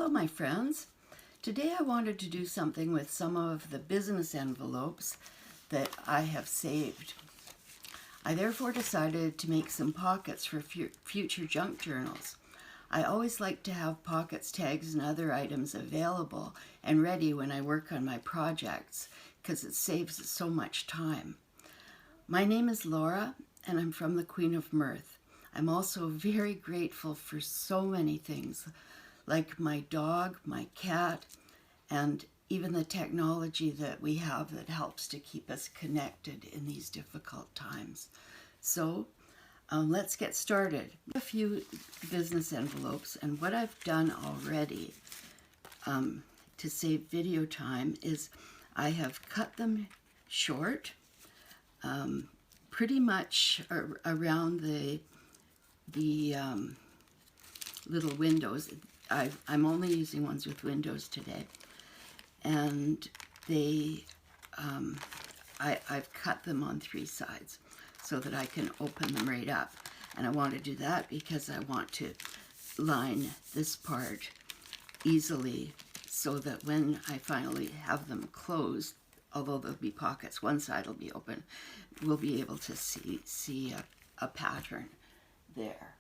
Hello, my friends. Today I wanted to do something with some of the business envelopes that I have saved. I therefore decided to make some pockets for future junk journals. I always like to have pockets, tags, and other items available and ready when I work on my projects because it saves so much time. My name is Laura and I'm from the Queen of Mirth. I'm also very grateful for so many things, like my dog, my cat, and even the technology that we have that helps to keep us connected in these difficult times. So let's get started. A few business envelopes, and what I've done already to save video time is I have cut them short, pretty much around the little windows. I'm only using ones with windows today, and I've cut them on 3 sides so that I can open them right up. And I want to do that because I want to line this part easily so that when I finally have them closed, although there'll be pockets, one side will be open, we'll be able to see a pattern there.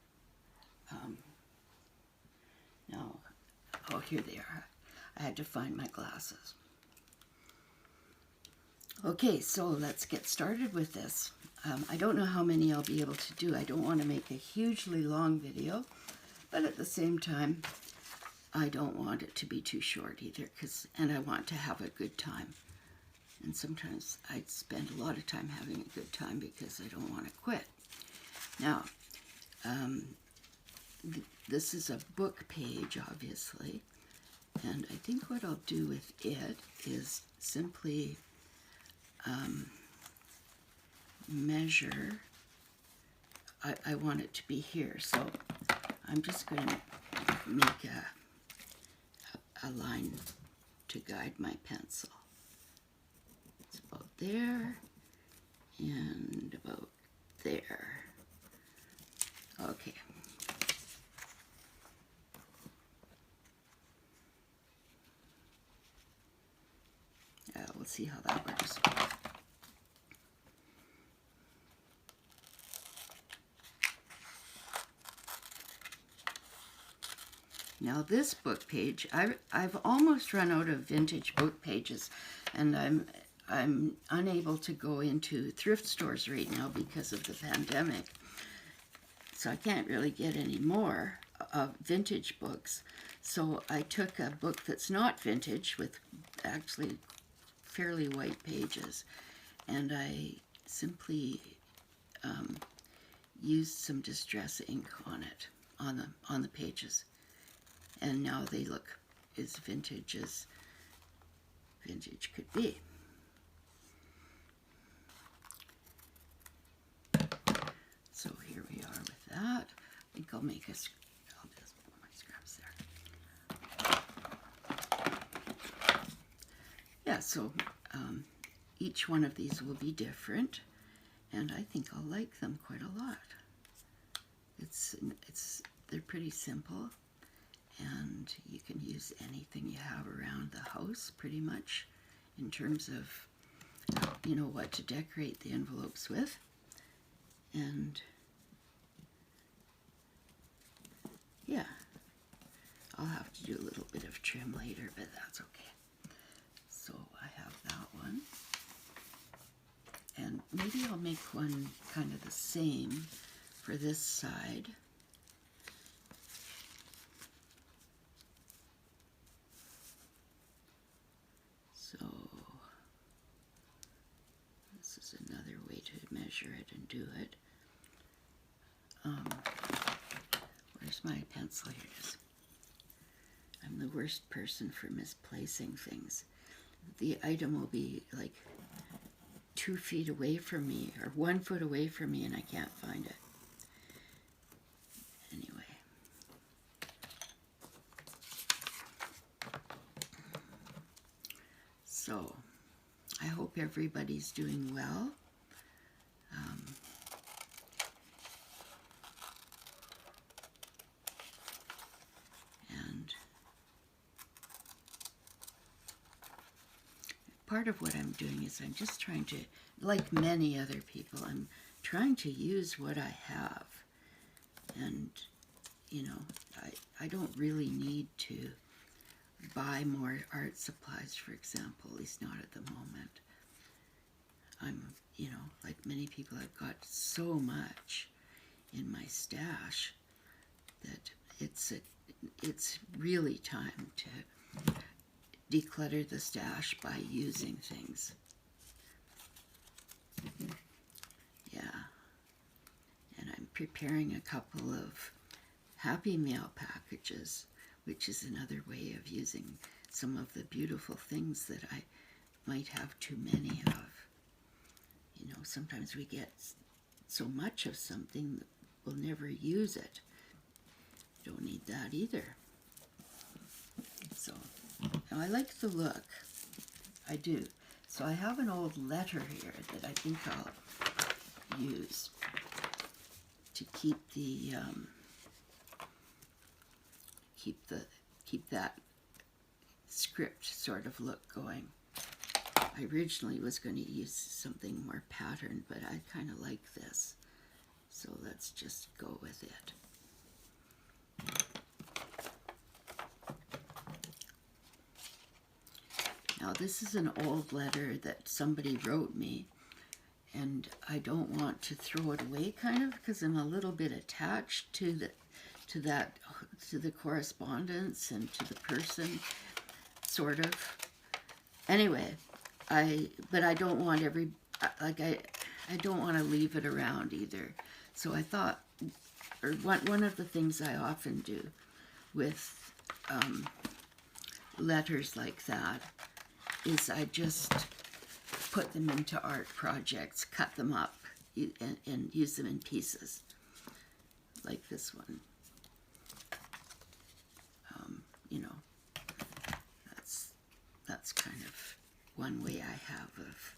Now, oh, here they are. I had to find my glasses. Okay, so let's get started with this. I don't know how many I'll be able to do. I don't want to make a hugely long video, but at the same time, I don't want it to be too short either, and I want to have a good time. And sometimes I spend a lot of time having a good time because I don't want to quit. Now, this is a book page, obviously, and I think what I'll do with it is simply measure. I want it to be here, so I'm just going to make a line to guide my pencil. It's about there and about there. Okay. We'll see how that works. Now this book page, I've almost run out of vintage book pages, and I'm unable to go into thrift stores right now because of the pandemic. So I can't really get any more vintage books. So I took a book that's not vintage with actually fairly white pages, and I simply used some distress ink on it, on the pages, and now they look as vintage could be. So here we are with that. I think I'll make I'll just put my scraps there. Yeah, so each one of these will be different, and I think I'll like them quite a lot. They're pretty simple, and you can use anything you have around the house pretty much in terms of, you know, what to decorate the envelopes with. And yeah, I'll have to do a little bit of trim later, but that's okay. So I have that one. And maybe I'll make one kind of the same for this side. So this is another way to measure it and do it. Where's my pencil? Here it is. I'm the worst person for misplacing things. The item will be like 2 feet away from me or 1 foot away from me, and I can't find it. Anyway. So, I hope everybody's doing well. And part of what I'm doing is I'm just trying to, like many other people, I'm trying to use what I have. And, you know, I don't really need to buy more art supplies, for example, at least not at the moment. I'm, you know, like many people, I've got so much in my stash that it's really time to declutter the stash by using things. Yeah. And I'm preparing a couple of Happy Mail packages, which is another way of using some of the beautiful things that I might have too many of. You know, sometimes we get so much of something that we'll never use it. Don't need that either. So, now I like the look. I do. So I have an old letter here that I think I'll use to keep the keep that script sort of look going. I originally was going to use something more patterned, but I kind of like this. So let's just go with it. Now this is an old letter that somebody wrote me, and I don't want to throw it away, kind of, because I'm a little bit attached to the correspondence and to the person, sort of. Anyway, but I don't want I don't want to leave it around either. So I thought, or one of the things I often do with letters like that is I just put them into art projects, cut them up, and use them in pieces, like this one. You know, that's kind of one way I have of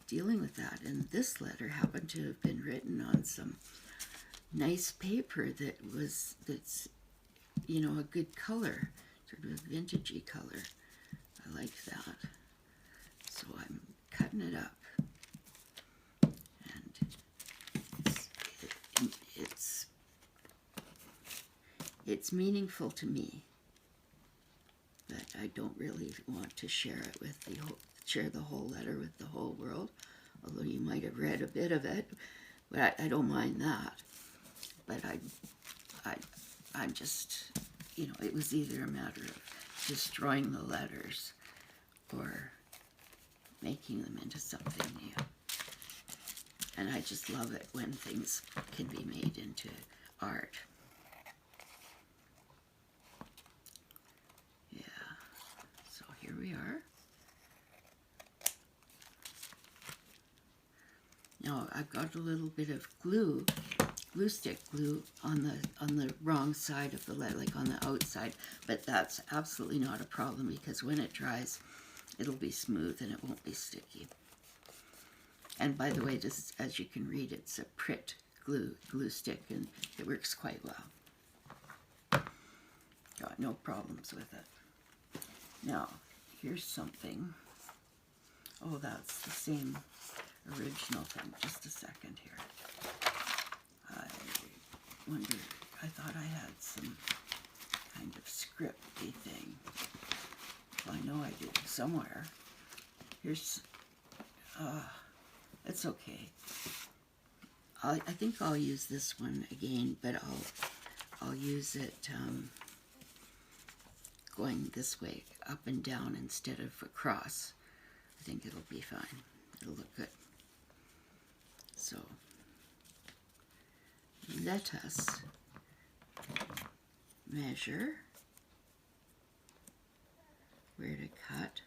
dealing with that. And this letter happened to have been written on some nice paper that's you know, a good color, sort of a vintagey color. I like that. So I'm cutting it up, and it's meaningful to me, but I don't really want to share it with share the whole letter with the whole world. Although you might have read a bit of it, but I don't mind that. But I'm just, you know, it was either a matter of destroying the letters or making them into something new. And I just love it when things can be made into art. Yeah, so here we are. Now I've got a little bit of glue stick glue on the wrong side of the letter, like on the outside, but that's absolutely not a problem because when it dries, it'll be smooth and it won't be sticky. And by the way, this, as you can read, it's a Pritt glue stick, and it works quite well. Got no problems with it. Now, here's something. Oh, that's the same original thing. Just a second here. I wonder, I thought I had some kind of scripty thing. Well, I know I do somewhere. Here's, it's okay. I think I'll use this one again, but I'll use it going this way, up and down instead of across. I think it'll be fine. It'll look good. So let us measure where to cut.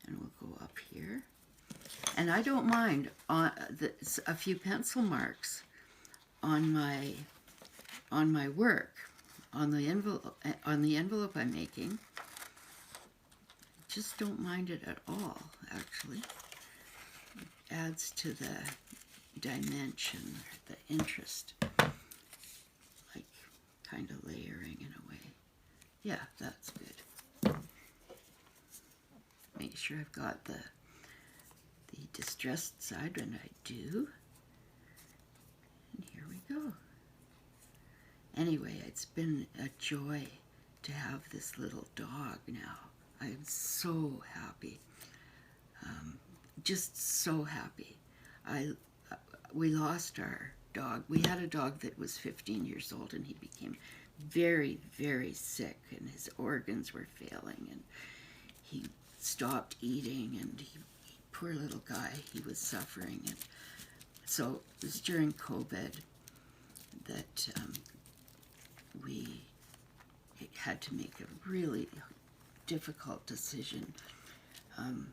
And we'll go up here. And I don't mind a few pencil marks on my work, on the envelope I'm making. Just don't mind it at all, actually. It adds to the dimension, the interest, like kind of layering in a way. Yeah, that's good. Make sure I've got the distressed side when I do. And here we go. Anyway, it's been a joy to have this little dog now. I'm so happy. Just so happy. We lost our dog. We had a dog that was 15 years old, and he became very, very sick, and his organs were failing, and he stopped eating, and poor little guy, he was suffering. And so it was during COVID that we had to make a really difficult decision, and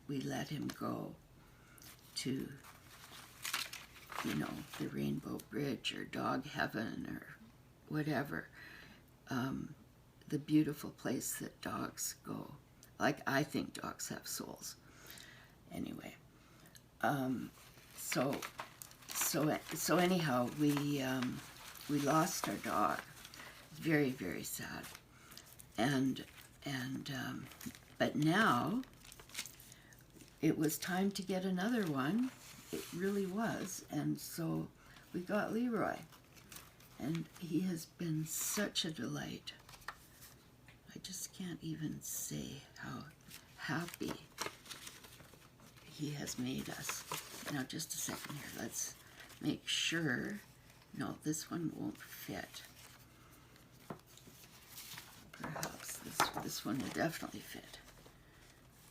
we let him go to, you know, the Rainbow Bridge or Dog Heaven or whatever, the beautiful place that dogs go. Like, I think dogs have souls. Anyway, so anyhow, we lost our dog. Very, very sad. But now it was time to get another one. It really was. And so we got Leroy. And he has been such a delight. I just can't even say how happy he has made us. Now, just a second here. Let's make sure. No, this one won't fit. Perhaps this one will definitely fit.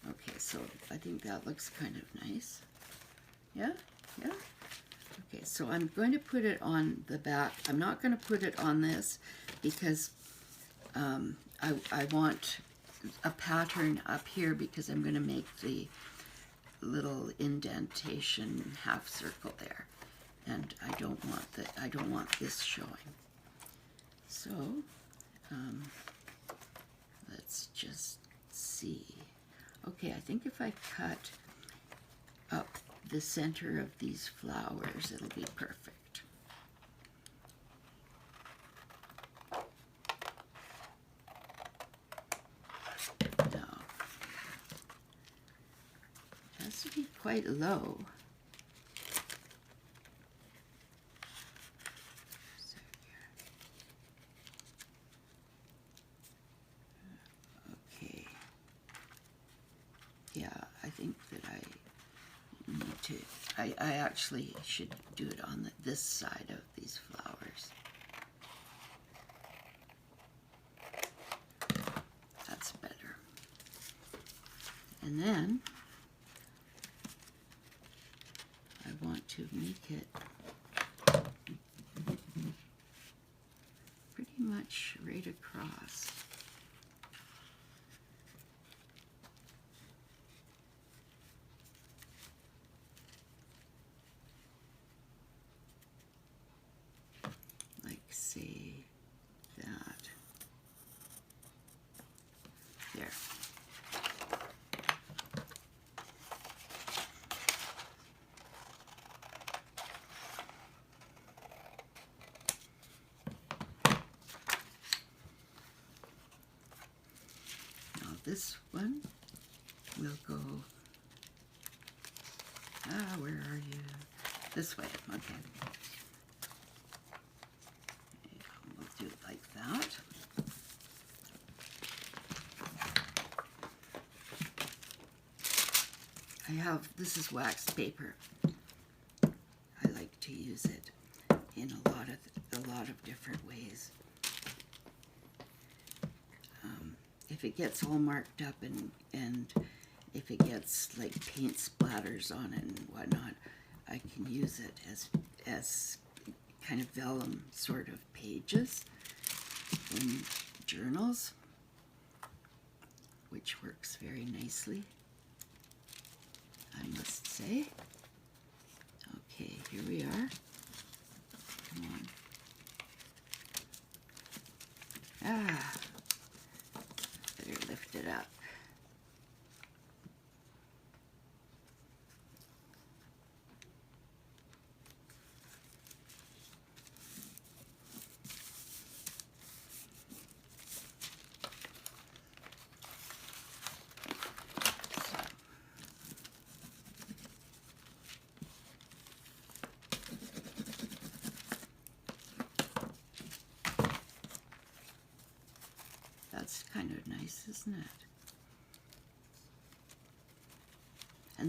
Okay, so I think that looks kind of nice. Yeah? Yeah? Okay, so I'm going to put it on the back. I'm not going to put it on this because I want a pattern up here because I'm going to make the little indentation half circle there, and I don't want this showing. So let's just see. Okay, I think if I cut up the center of these flowers, it'll be perfect. Now, it has to be quite low. Okay. Yeah, I think that I need to, I actually should do it on this side of these flowers. That's better. And then I want to make it pretty much right across. Say that. There. Now this one will go, where are you? This way, okay. Do it like that. I have, this is waxed paper. I like to use it in a lot of different ways. If it gets all marked up and if it gets like paint splatters on it and whatnot, I can use it as kind of vellum sort of pages in journals, which works very nicely, I must say. Okay, here we are. Come on. Better lift it up.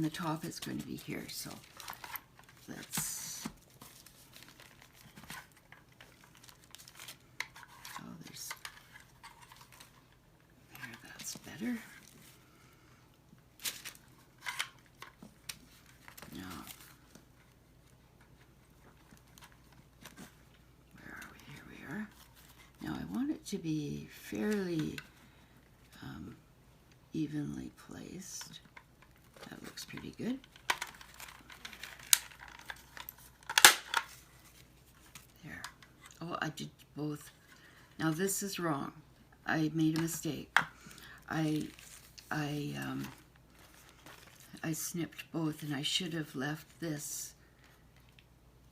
and the top is going to be here. So let's, oh, there's, there, that's better. Now, where are we? Here we are. Now I want it to be fairly evenly placed. That looks pretty good. There. Oh, I did both. Now this is wrong. I made a mistake. I snipped both, and I should have left this,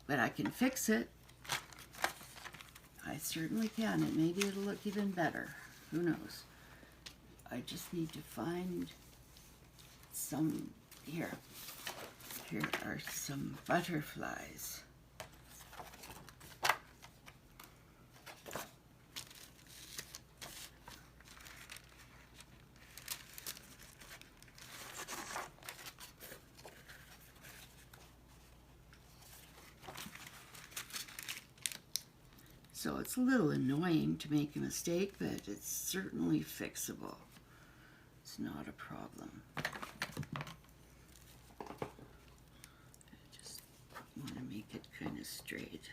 but I can fix it. I certainly can, and maybe it'll look even better. Who knows? I just need to find some, here are some butterflies. So it's a little annoying to make a mistake, but it's certainly fixable. It's not a problem. I just want to make it kind of straight.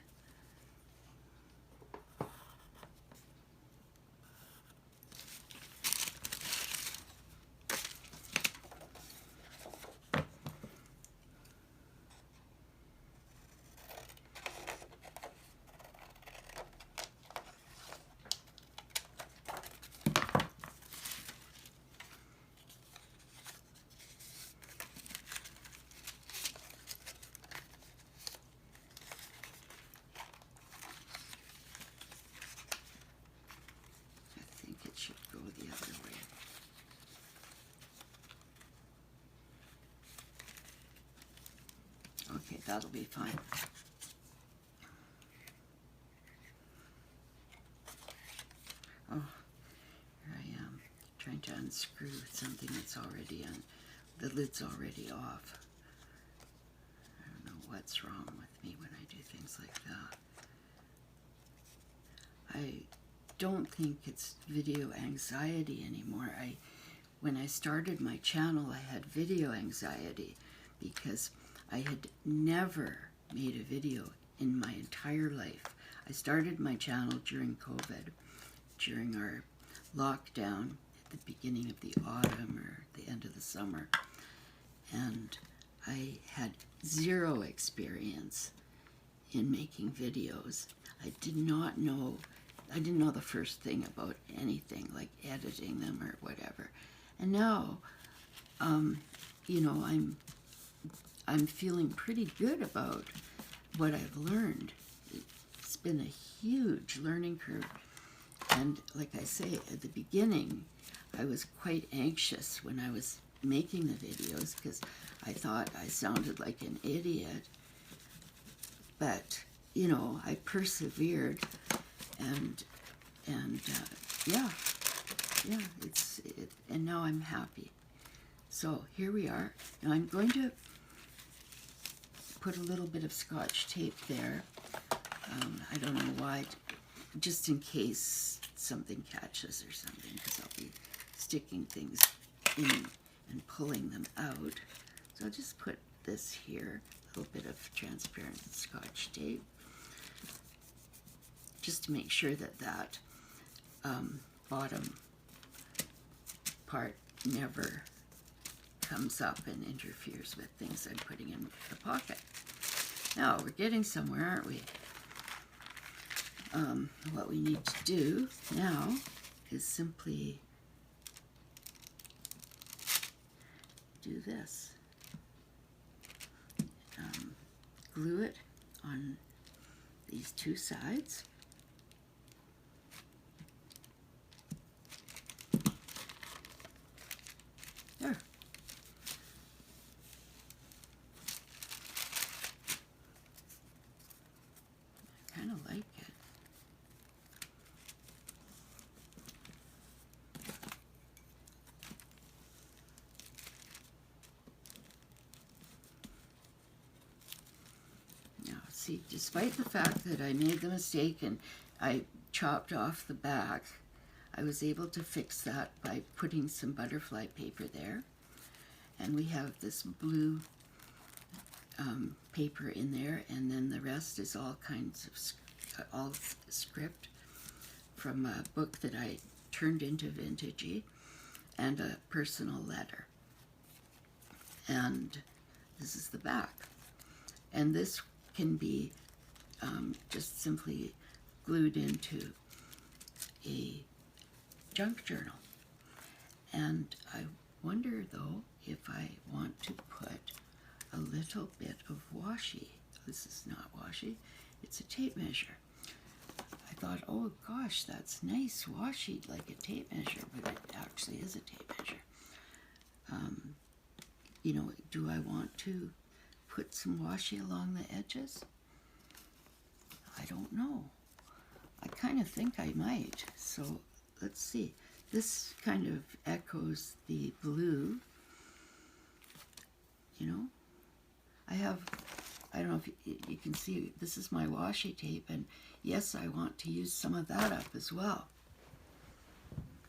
Should go the other way. Okay, that'll be fine. Oh, here I am trying to unscrew something that's already on. The lid's already off. I don't know what's wrong with me when I do things like that. I don't think it's video anxiety anymore. When I started my channel, I had video anxiety because I had never made a video in my entire life. I started my channel during COVID, during our lockdown at the beginning of the autumn or the end of the summer, and I had zero experience in making videos. I didn't know the first thing about anything, like editing them or whatever. And now, you know, I'm feeling pretty good about what I've learned. It's been a huge learning curve. And like I say, at the beginning, I was quite anxious when I was making the videos because I thought I sounded like an idiot. But, you know, I persevered, and yeah, and now I'm happy. So here we are. Now I'm going to put a little bit of Scotch tape there. I don't know why, just in case something catches or something, because I'll be sticking things in and pulling them out. So I'll just put this here, a little bit of transparent Scotch tape, just to make sure that that bottom part never comes up and interferes with things I'm putting in the pocket. Now we're getting somewhere, aren't we? What we need to do now is simply do this. Glue it on these two sides. There. I kind of like it. see, despite the fact that I made the mistake and I chopped off the back, I was able to fix that by putting some butterfly paper there. And we have this blue paper in there, and then the rest is all kinds of all script from a book that I turned into Vintagey, and a personal letter. And this is the back. And this can be just simply glued into a junk journal. And I wonder, though, if I want to put a little bit of washi. This is not washi, it's a tape measure. I thought, oh gosh, that's nice, washi, like a tape measure, but it actually is a tape measure. You know, do I want to put some washi along the edges? I don't know. I kind of think I might. So let's see. This kind of echoes the blue. You know, I don't know if you can see, this is my washi tape, and yes, I want to use some of that up as well.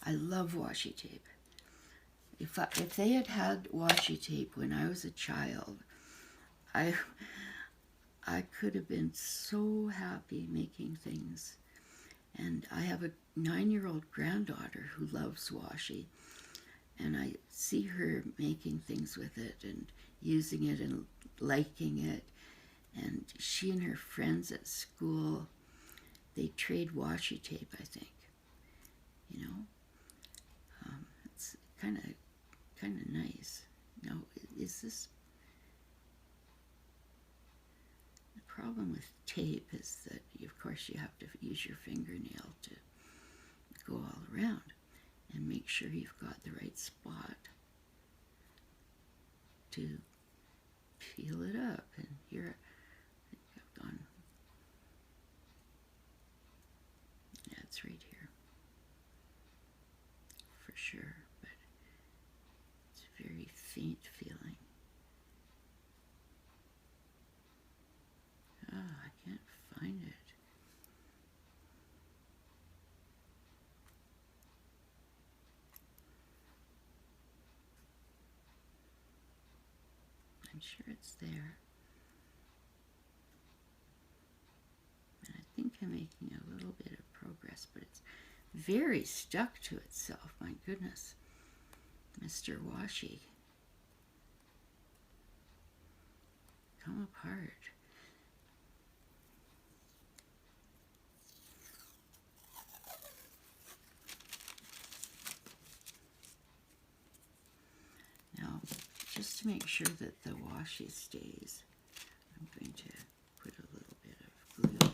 I love washi tape. If they had had washi tape when I was a child, I could have been so happy making things. And I have a 9-year-old granddaughter who loves washi, and I see her making things with it and using it and liking it. And she and her friends at school, they trade washi tape, I think. You know, it's kind of nice. Now, is this... The problem with tape is that, of course, you have to use your fingernail to go all around and make sure you've got the right spot to peel it up. And here, I think I've gone... Yeah, it's right here. For sure, but it's a very faint feeling. Oh, I can't find it. I'm sure it's there. And I think I'm making a little bit of progress, but it's very stuck to itself. My goodness. Mr. Washi. Come apart. Now, just to make sure that the washi stays, I'm going to put a little bit of glue there.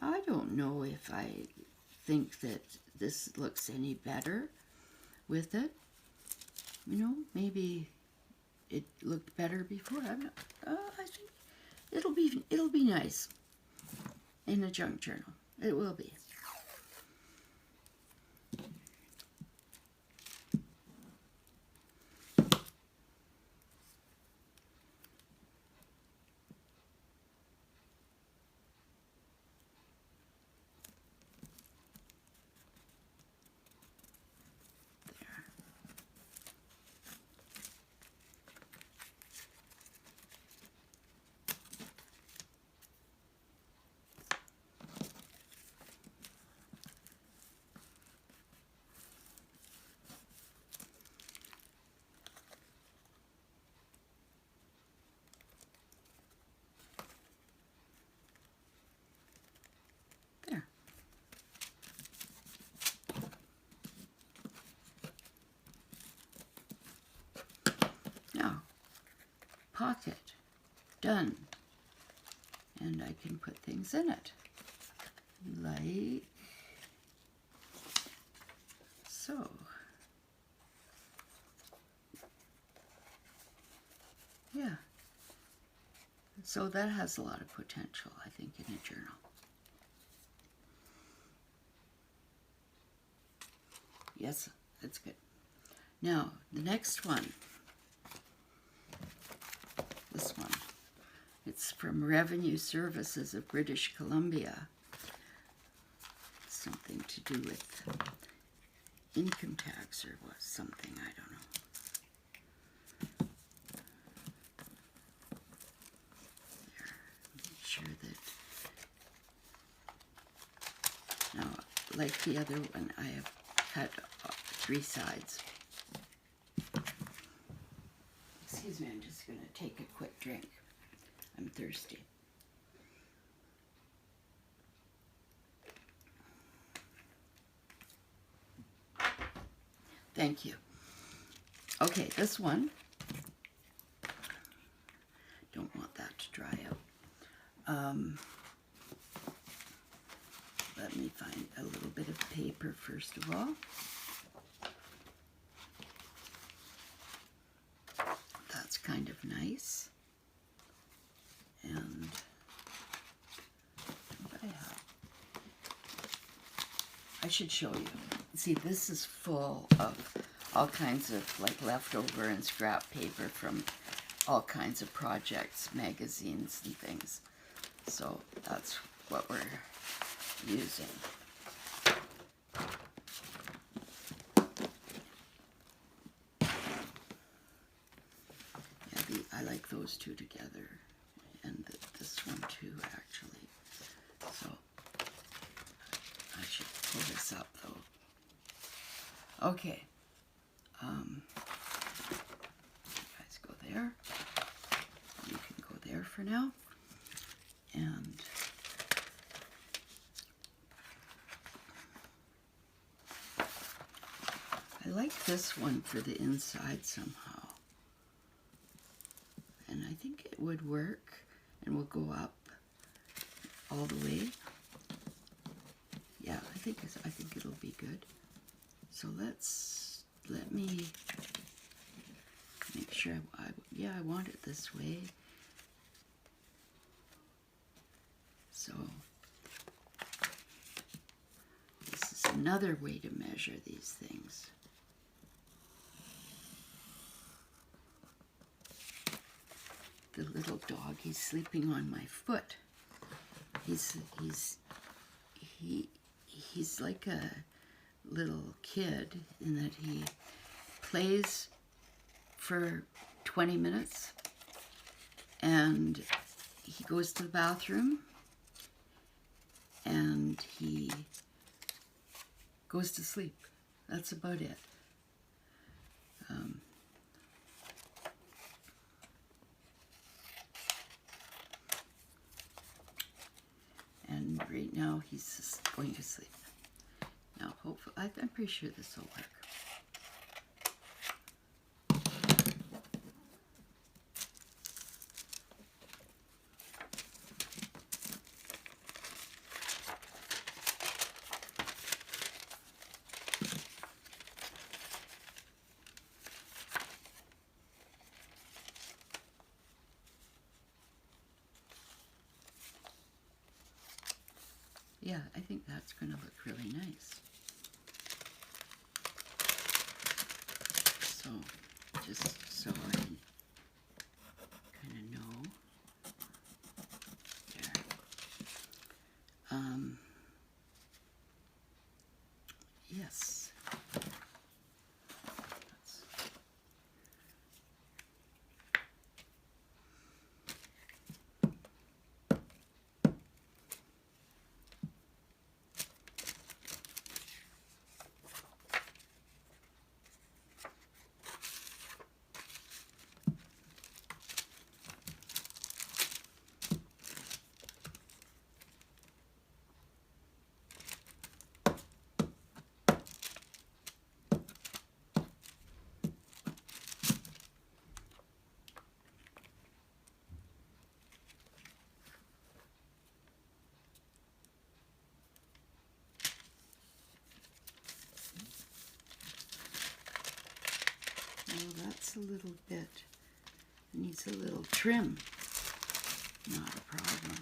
I don't know if I think that this looks any better with it. You know, maybe it looked better before. I'm not, I think it'll be nice in a junk journal. It will be. Now, pocket, done. And I can put things in it, like so. Yeah. So that has a lot of potential, I think, in a journal. Yes, that's good. Now, the next one. This one. It's from Revenue Services of British Columbia. Something to do with income tax or what, something, I don't know. There, make sure that, now, like the other one, I have cut 3 sides. Excuse me, I'm just going to take a quick drink. I'm thirsty. Thank you. Okay, this one, don't want that to dry out. Let me find a little bit of paper first of all. That's kind of nice. And what I have, I should show you. See, this is full of all kinds of like leftover and scrap paper from all kinds of projects, magazines and things. So that's what we're using. Yeah, I like those two together, and this one too, actually. So I should pull this up though. Okay. You guys go there. You can go there for now. And I like this one for the inside somehow. And I think it would work, and we'll go up all the way. Yeah, I think it'll be good. So let me make sure I want it this way. So this is another way to measure these things. The little dog, he's sleeping on my foot. He's like a little kid in that he plays for 20 minutes and he goes to the bathroom and he goes to sleep. That's about it. And right now he's just going to sleep. Now, hopefully, I'm pretty sure this will work. Yeah, I think that's going to look really nice. So, just so I kind of know. There. Yes. Well, that's a little bit, it needs a little trim. Not a problem.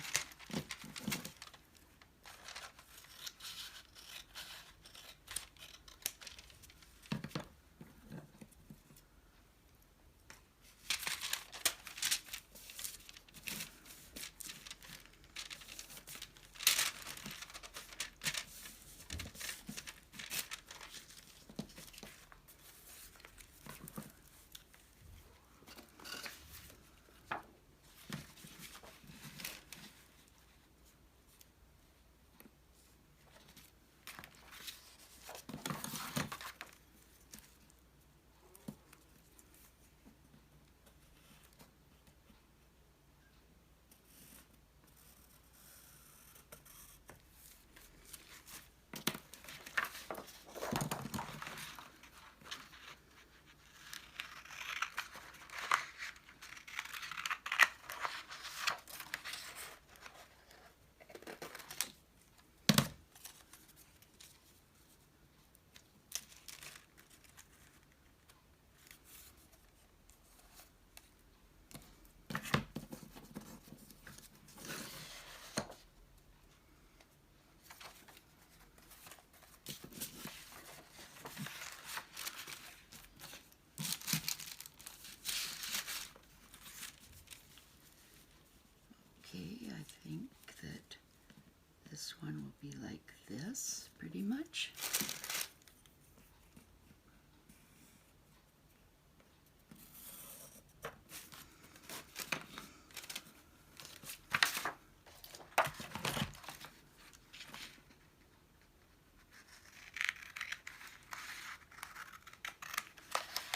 This one will be like this, pretty much.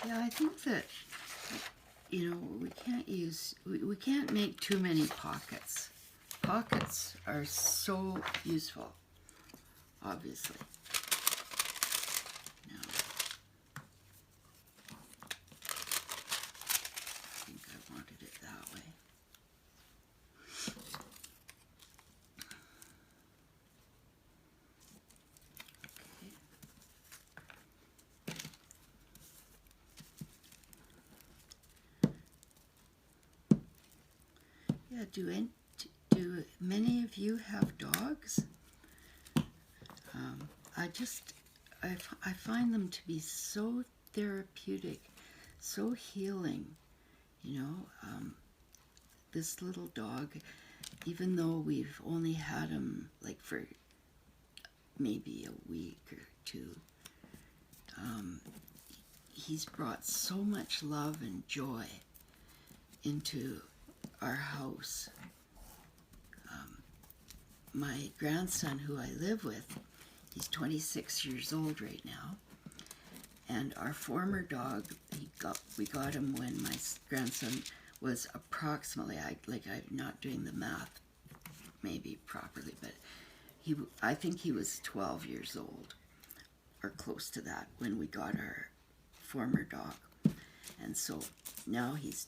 Yeah, I think that, you know, we can't make too many pockets. Pockets are so useful, obviously. Now, I think I wanted it that way. Yeah, do many of you have dogs? I find them to be so therapeutic, so healing. You know, this little dog, even though we've only had him like for maybe a week or two, he's brought so much love and joy into our house. My grandson, who I live with, he's 26 years old right now, and our former dog, we got him when my grandson was approximately, I'm not doing the math maybe properly, but I think he was 12 years old, or close to that, when we got our former dog. And so now he's,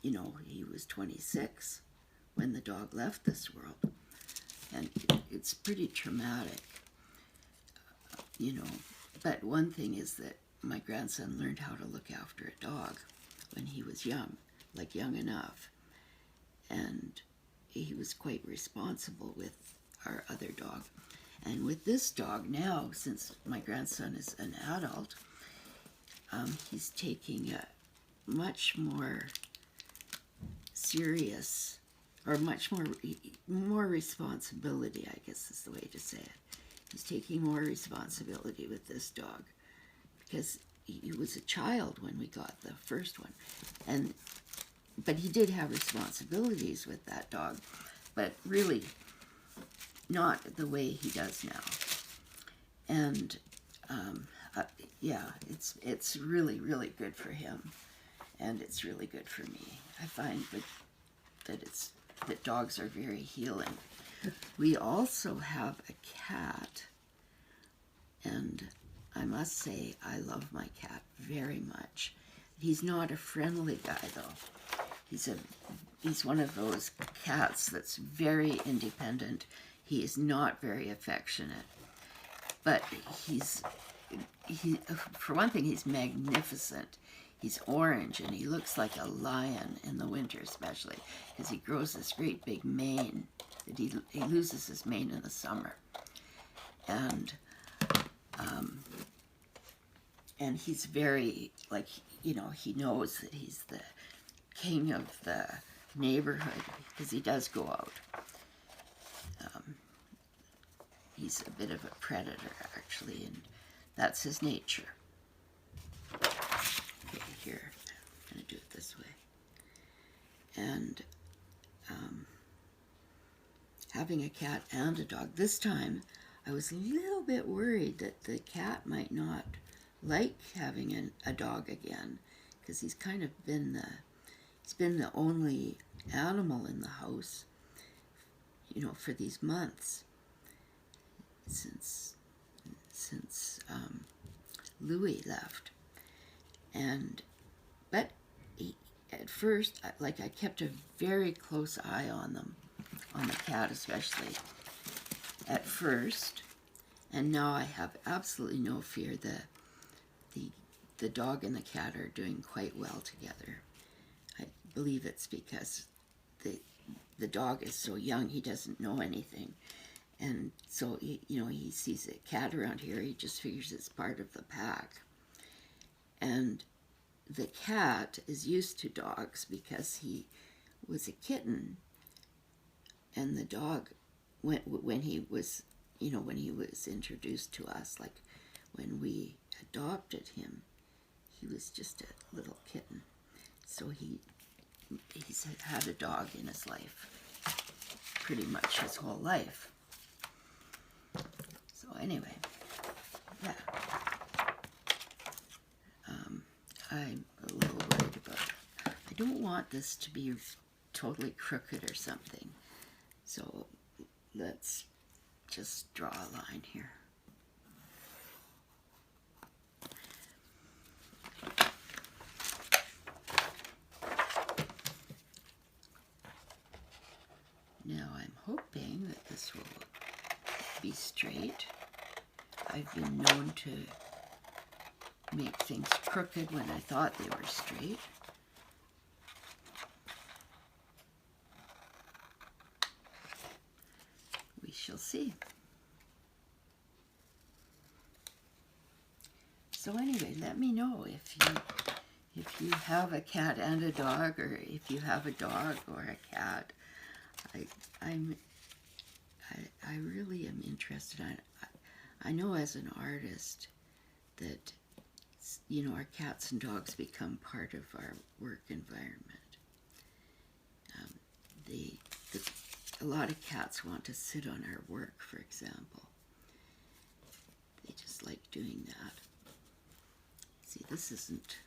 you know, he was 26 when the dog left this world. And it's pretty traumatic, you know. But one thing is that my grandson learned how to look after a dog when he was young, like young enough. And he was quite responsible with our other dog. And with this dog now, since my grandson is an adult, he's taking a much more serious, or much more responsibility, I guess is the way to say it. He's taking more responsibility with this dog because he was a child when we got the first one. But he did have responsibilities with that dog, but really not the way he does now. And yeah, it's really, really good for him, and it's really good for me. I find that dogs are very healing. We also have a cat, and I must say I love my cat very much. He's not a friendly guy though. He's one of those cats that's very independent. He is not very affectionate, but for one thing, he's magnificent. He's orange, and he looks like a lion in the winter, especially because he grows this great big mane that he loses his mane in the summer. And he's very, like, you know, he knows that he's the king of the neighborhood because he does go out. He's a bit of a predator, actually, and that's his nature. Okay, here, I'm going to do it this way. And having a cat and a dog, this time I was a little bit worried that the cat might not like having a dog again, because he's kind of been the only animal in the house, you know, for these months since Louis left. But at first, I kept a very close eye on them, on the cat especially, at first, and now I have absolutely no fear. The dog and the cat are doing quite well together. I believe it's because the dog is so young, he doesn't know anything. And so, you know, he sees a cat around here, he just figures it's part of the pack. And the cat is used to dogs because he was a kitten, and the dog when he was, you know, when he was introduced to us, like when we adopted him, he was just a little kitten. So he's had a dog in his life, pretty much his whole life. So anyway, yeah. I'm a little worried about it. I don't want this to be totally crooked or something. So let's just draw a line here. Now I'm hoping that this will be straight. I've been known to make things crooked when I thought they were straight. We shall see. So anyway, let me know if you have a cat and a dog, or if you have a dog or a cat. I really am interested. I know as an artist that, you know, our cats and dogs become part of our work environment. A lot of cats want to sit on our work, for example. They just like doing that. See, this isn't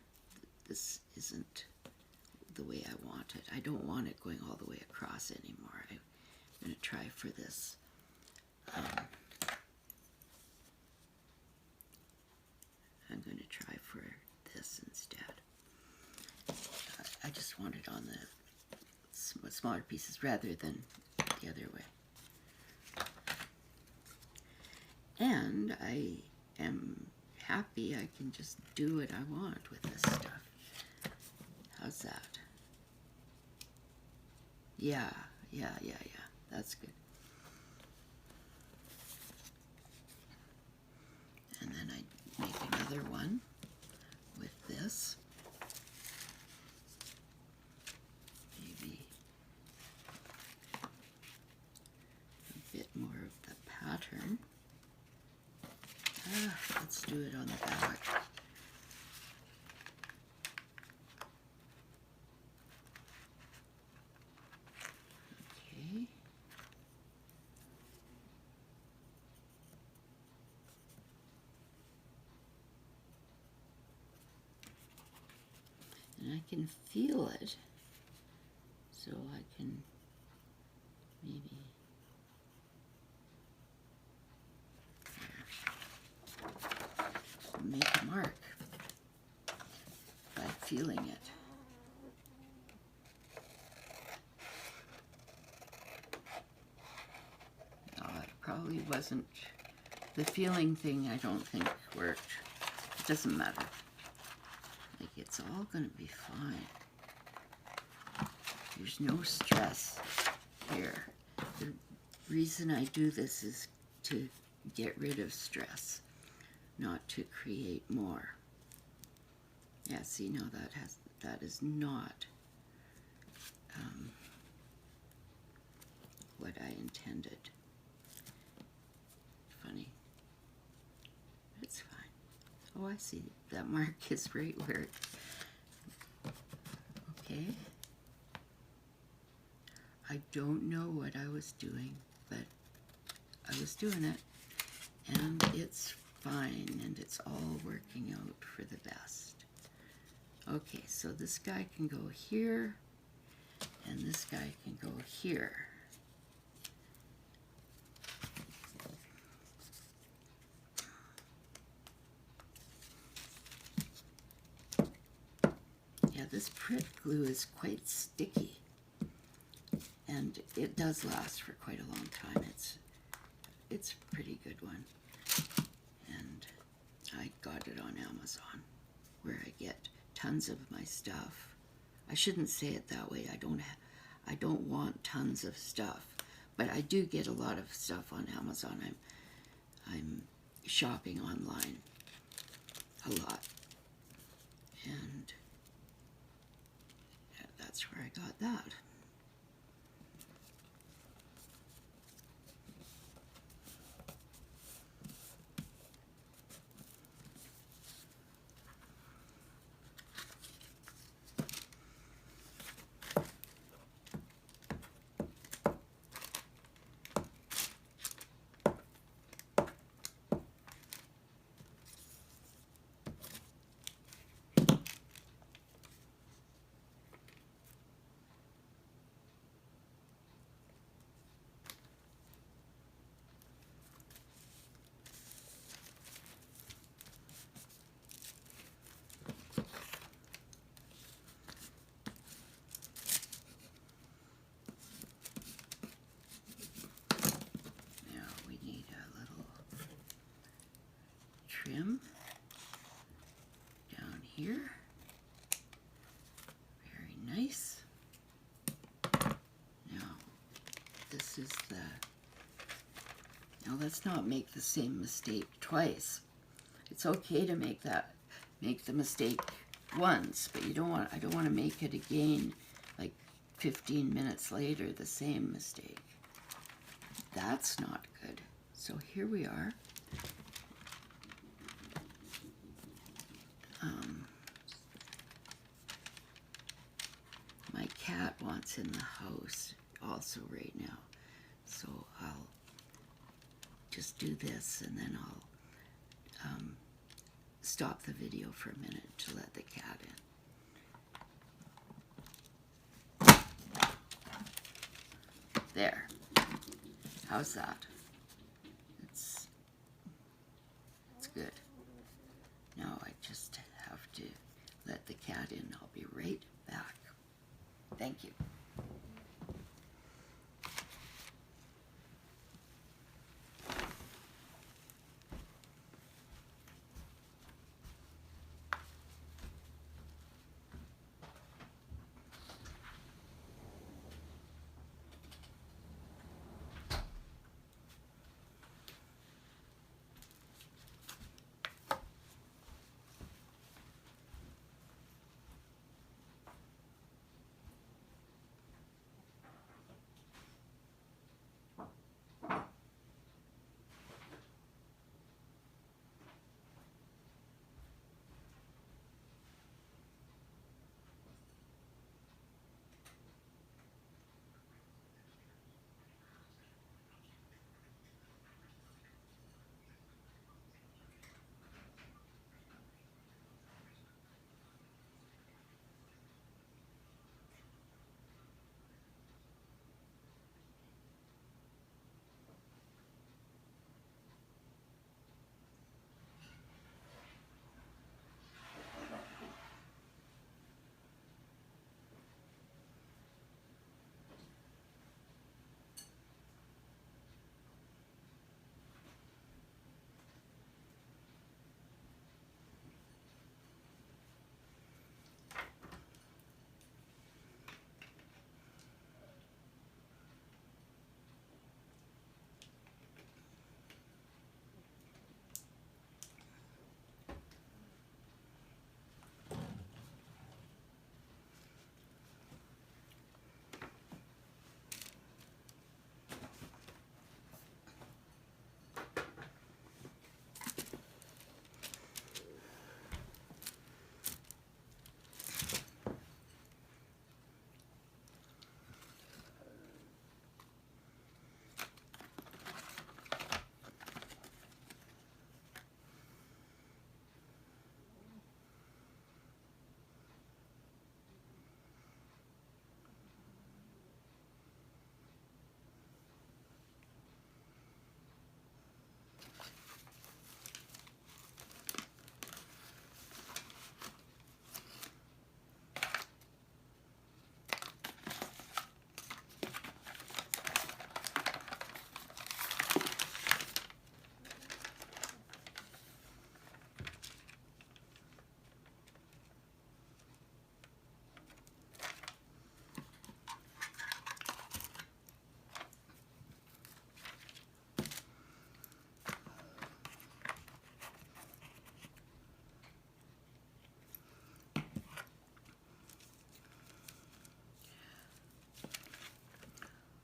the way I want it. I don't want it going all the way across anymore. I'm going to try for this. I'm going to try for this instead. I just want it on the smaller pieces rather than the other way. And I am happy I can just do what I want with this stuff. How's that? Yeah. That's good. And then I make another one with this. Maybe a bit more of the pattern. Let's do it on the back. Okay. And I can feel it, so I can maybe make a mark by feeling it. It probably wasn't, the feeling thing I don't think worked. It doesn't matter. Like, it's all gonna be fine. There's no stress here. The reason I do this is to get rid of stress, not to create more. Yeah, see, no, that is not what I intended. Funny. It's fine. Oh, I see. That mark is right where it... Okay. I don't know what I was doing, but I was doing it, and it's fine, and it's all working out for the best. Okay, so this guy can go here, and this guy can go here. Yeah, this Pritt glue is quite sticky, and it does last for quite a long time. It's a pretty good one, and I got it on Amazon, where I get tons of my stuff. I shouldn't say it that way. I don't want tons of stuff, but I do get a lot of stuff on Amazon. I'm shopping online a lot, and that's where I got that. trim down here. Very nice. Now, this is the... Now let's not make the same mistake twice. It's okay to make the mistake once, but I don't want to make it again like 15 minutes later, the same mistake. That's not good. So here we are. My cat wants in the house also right now, so I'll just do this and then I'll stop the video for a minute to let the cat in. There. How's that? It's good. Now I just have to let the cat in. I'll be right back. Thank you.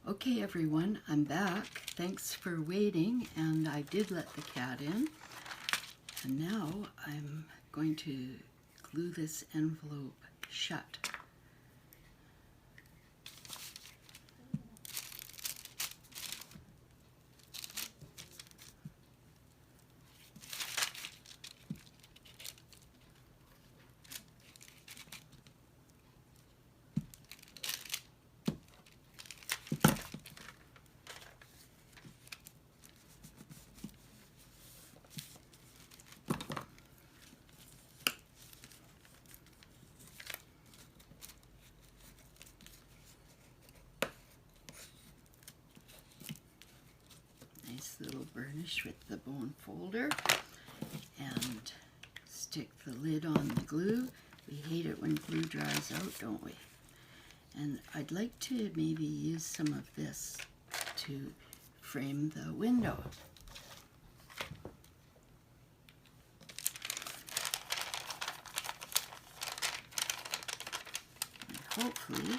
Okay everyone, I'm back. Thanks for waiting, and I did let the cat in. And now I'm going to glue this envelope shut. Nice little burnish with the bone folder. and stick the lid on the glue. We hate it when glue dries out, don't we? And I'd like to maybe use some of this to frame the window. And hopefully,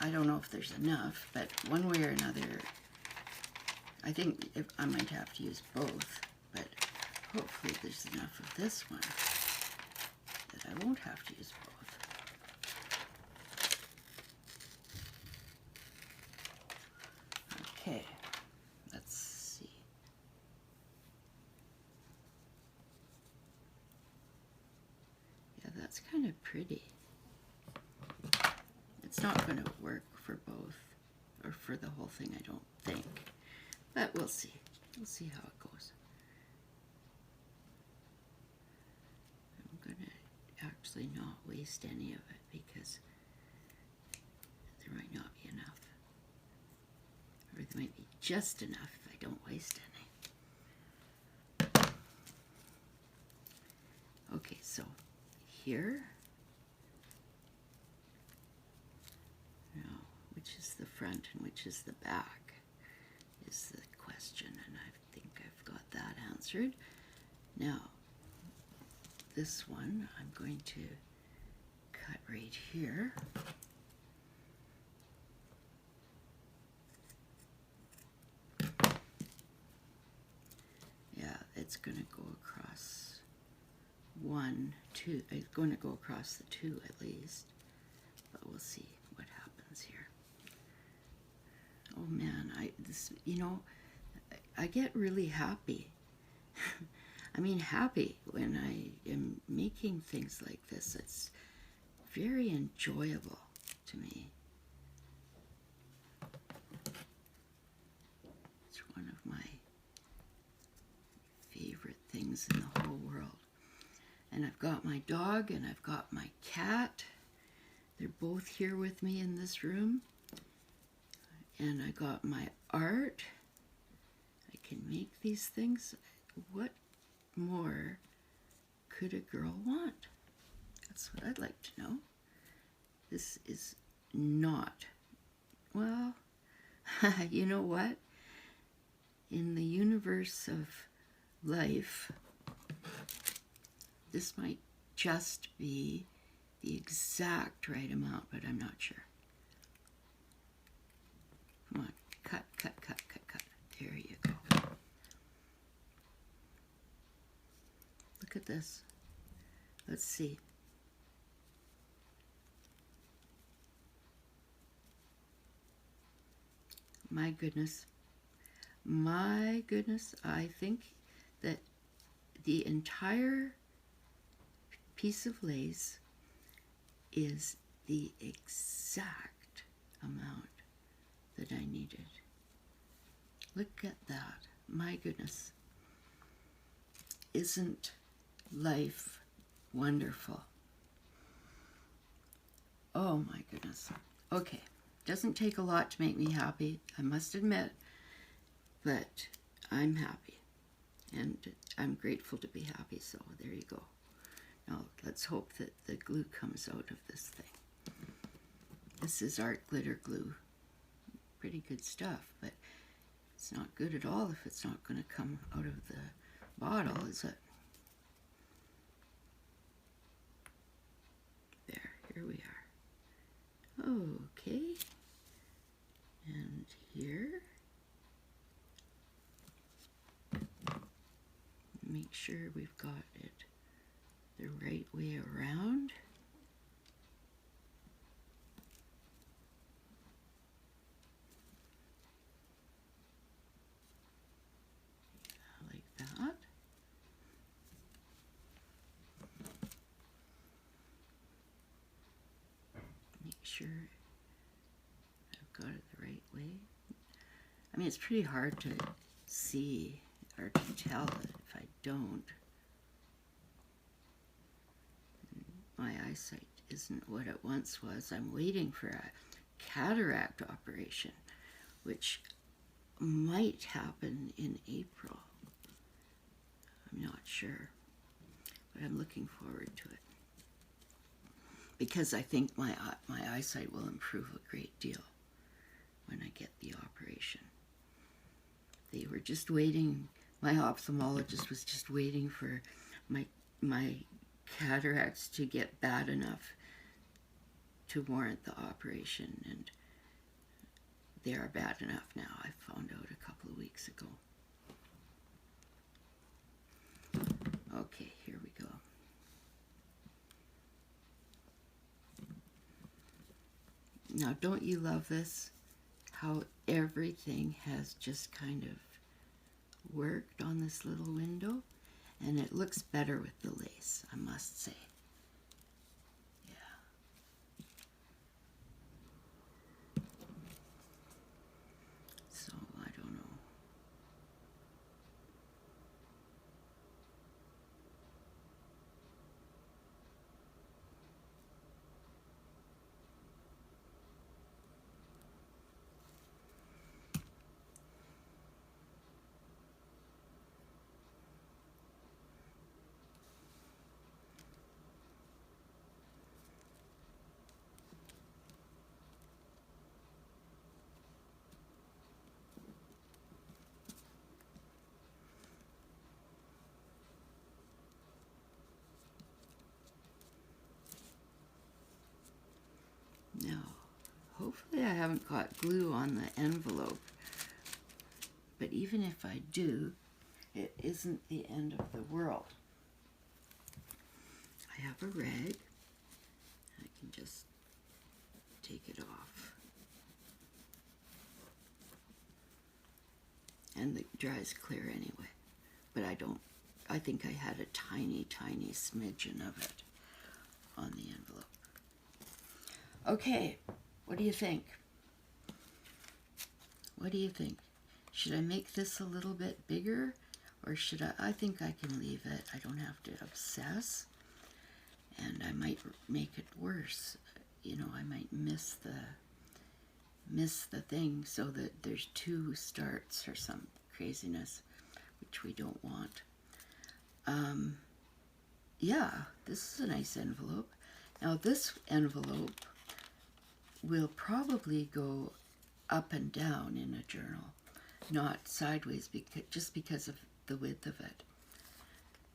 I don't know if there's enough, but one way or another, I think I might have to use both, but hopefully there's enough of this one that I won't have to use both. Okay, let's see. Yeah, that's kind of pretty. It's not going to work for both, or for the whole thing, I don't think. But we'll see. We'll see how it goes. I'm going to actually not waste any of it because there might not be enough. Or there might be just enough if I don't waste any. Okay, so here. Now, which is the front and which is the back is the question, and I think I've got that answered. Now, this one I'm going to cut right here. Yeah, it's going to go across 1, 2. It's going to go across the 2 at least, but we'll see what happens here. Oh man, I get really happy. I mean, happy when I am making things like this. It's very enjoyable to me. It's one of my favorite things in the whole world. And I've got my dog and I've got my cat. They're both here with me in this room. And I got my art. I can make these things. What more could a girl want? That's what I'd like to know. This is not, well, you know what? In the universe of life, this might just be the exact right amount, but I'm not sure. Come on, cut, cut, cut, cut, cut. There you go. Look at this. Let's see. My goodness. My goodness. I think that the entire piece of lace is the exact amount that I needed. Look at that. My goodness. Isn't life wonderful? Oh my goodness. Okay. Doesn't take a lot to make me happy, I must admit, but I'm happy. And I'm grateful to be happy, so there you go. Now let's hope that the glue comes out of this thing. This is art glitter glue. Pretty good stuff, but it's not good at all if it's not going to come out of the bottle, is it? There, here we are. Okay. And here. Make sure we've got it the right way around. Like that. Make sure I've got it the right way. I mean, it's pretty hard to see or to tell if I don't. My eyesight isn't what it once was. I'm waiting for a cataract operation, which might happen in April. I'm not sure, but I'm looking forward to it because I think my eyesight will improve a great deal when I get the operation. They were just waiting, my ophthalmologist was just waiting for my cataracts to get bad enough to warrant the operation, and they are bad enough now. I found out a couple of weeks ago. Okay, here we go. Now, don't you love this? How everything has just kind of worked on this little window, and it looks better with the lace, I must say. Yeah. So, I don't know. Now, hopefully I haven't got glue on the envelope, but even if I do, it isn't the end of the world. I have a rag. I can just take it off. And it dries clear anyway, but I think I had a tiny, tiny smidgen of it on the envelope. Okay, what do you think? What do you think? Should I make this a little bit bigger, or should I think I can leave it. I don't have to obsess, and I might make it worse. You know, I might miss the thing so that there's two starts or some craziness, which we don't want. Yeah, this is a nice envelope. Now this envelope will probably go up and down in a journal, not sideways, just because of the width of it.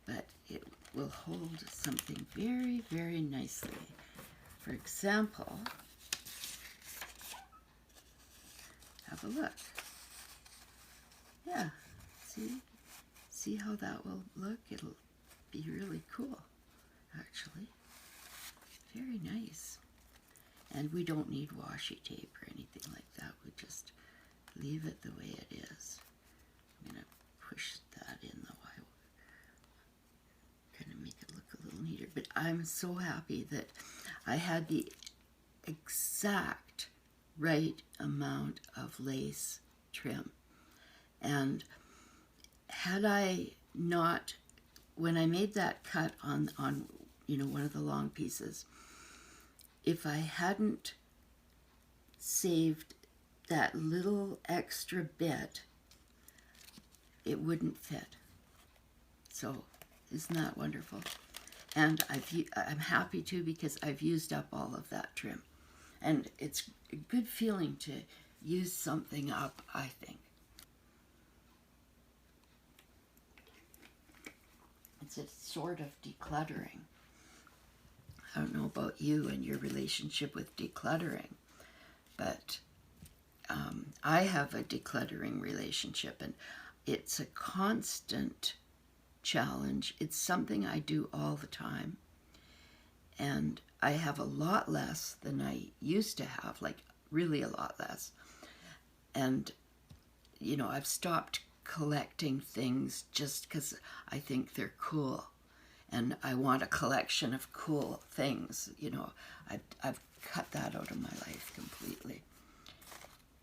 But it will hold something very, very nicely. For example, have a look. Yeah, see how that will look? It'll be really cool, actually. Very nice. And we don't need washi tape or anything like that. We just leave it the way it is. I'm going to push that in though. I kind of make it look a little neater. But I'm so happy that I had the exact right amount of lace trim. And had I not, when I made that cut on one of the long pieces, if I hadn't saved that little extra bit, it wouldn't fit. So isn't that wonderful? And I'm happy too, because I've used up all of that trim. And it's a good feeling to use something up, I think. It's a sort of decluttering. I don't know about you and your relationship with decluttering, but I have a decluttering relationship, and it's a constant challenge. It's something I do all the time, and I have a lot less than I used to have, like really a lot less. And, I've stopped collecting things just because I think they're cool. And I want a collection of cool things, I've cut that out of my life completely.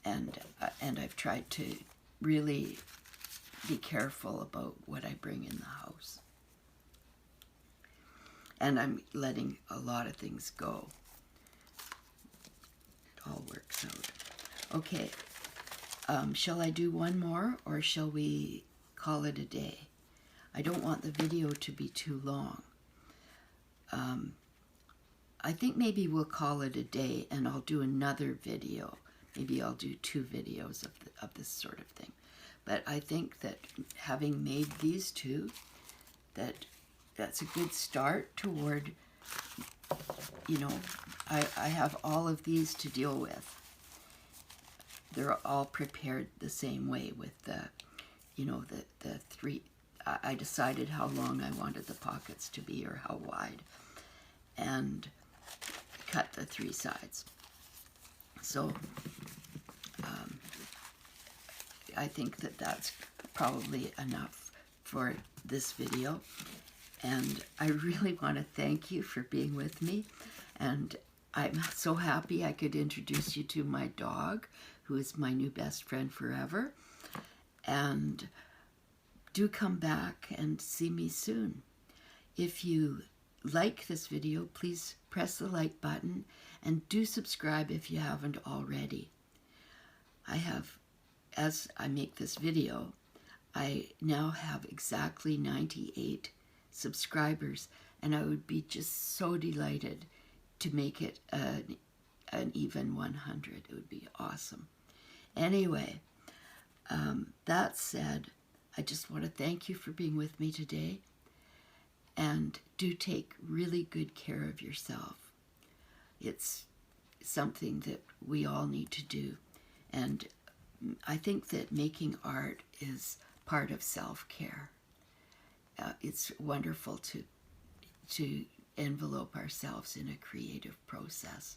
And I've tried to really be careful about what I bring in the house. And I'm letting a lot of things go. It all works out. Okay, shall I do one more, or shall we call it a day? I don't want the video to be too long. I think maybe we'll call it a day and I'll do another video. Maybe I'll do 2 videos of this sort of thing. But I think that having made these 2, that's a good start toward, you know, I have all of these to deal with. They're all prepared the same way with the, you know, the 3. I decided how long I wanted the pockets to be or how wide, and cut the 3 sides. So I think that that's probably enough for this video. And I really want to thank you for being with me. And I'm so happy I could introduce you to my dog, who is my new best friend forever. And do come back and see me soon. If you like this video, please press the like button and do subscribe if you haven't already. As I make this video, I now have exactly 98 subscribers, and I would be just so delighted to make it an even 100. It would be awesome. Anyway, that said, I just want to thank you for being with me today, and do take really good care of yourself. It's something that we all need to do, and I think that making art is part of self-care. It's wonderful to envelope ourselves in a creative process.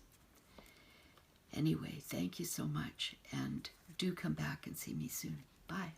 Anyway, thank you so much, and do come back and see me soon. Bye.